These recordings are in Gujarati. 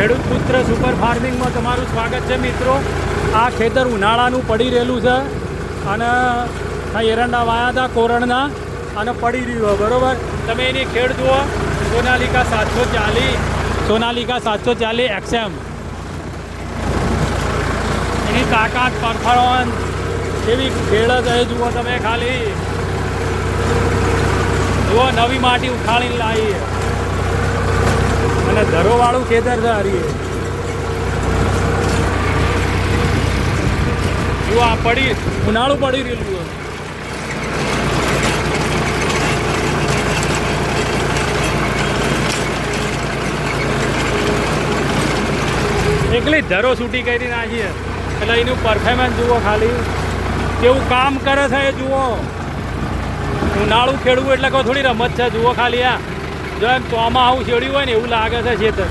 ખેડૂત પુત્ર સુપર ફાર્મિંગમાં તમારું સ્વાગત છે મિત્રો. આ ખેતર ઉનાળાનું પડી રહેલું છે અને એરંડા વાયા હતા કોરણના અને પડી રહ્યું હોય બરાબર. તમે એની ખેડ જુઓ, સોનાલિકા 740 XM. એની તાકાત પરફોર્મન્સ એવી ખેડ જ જુઓ તમે ખાલી જુઓ, નવી માટી ઉખાડીને લાવી અને ધરોવાળું ખેતર છે હરીએ. જુઓ આ પડી ઉનાળું પડી રહેલું. એકલી ધરો છૂટી કરી નાખીએ એટલે એનું પરફોર્મન્સ જુઓ ખાલી કેવું કામ કરે છે એ જુઓ. ઉનાળું ખેડવું એટલે કોઈ થોડી રમત છે જુઓ ખાલી. આ જો એમ ચોમાં આવું છેડ્યું હોય ને એવું લાગે છે ખેતર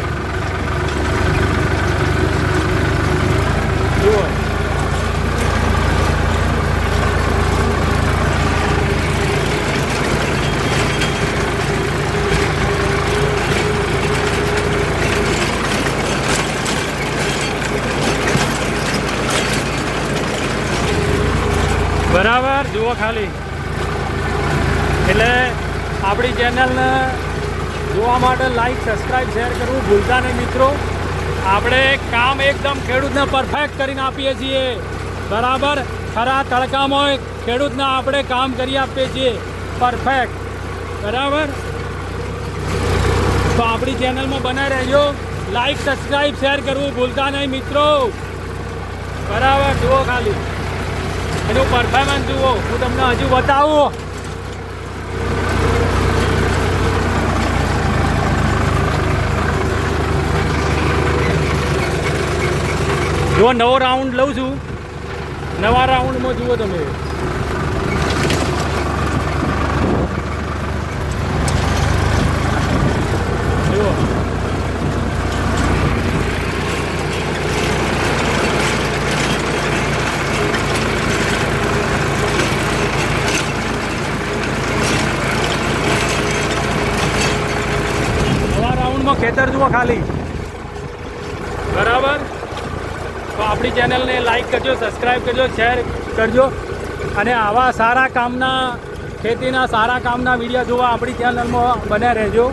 જુઓ. બરાબર જુઓ ખાલી. એટલે આપણી ચેનલને જોવા માટે લાઈક, સબસ્ક્રાઈબ, શેર કરવું ભૂલતા નહીં મિત્રો. આપણે કામ એકદમ ખેડૂતને પરફેક્ટ કરીને આપીએ છીએ બરાબર. ખરા તડકામાં ખેડૂતને આપણે કામ કરી આપીએ છીએ પરફેક્ટ બરાબર. તો આપણી ચેનલમાં બનાવી રહેજો. લાઈક, સબસ્ક્રાઈબ, શેર કરવું ભૂલતા નહીં મિત્રો બરાબર. જુઓ ખાલી એનું પરફોર્મન્સ જુઓ. હું તમને હજુ બતાવું. જો નવો રાઉન્ડ લઉં છું, નવા રાઉન્ડમાં જુઓ તમે. જુઓ નવા રાઉન્ડમાં ખેતર જુઓ ખાલી બરાબર. તો આપણી ચેનલને લાઈક કરજો, સબસ્ક્રાઈબ કરજો, શેર કરજો અને આવા સારા કામના ખેતીના સારા કામના વિડીયો જોવા આપણી ચેનલમાં બન્યા રહેજો.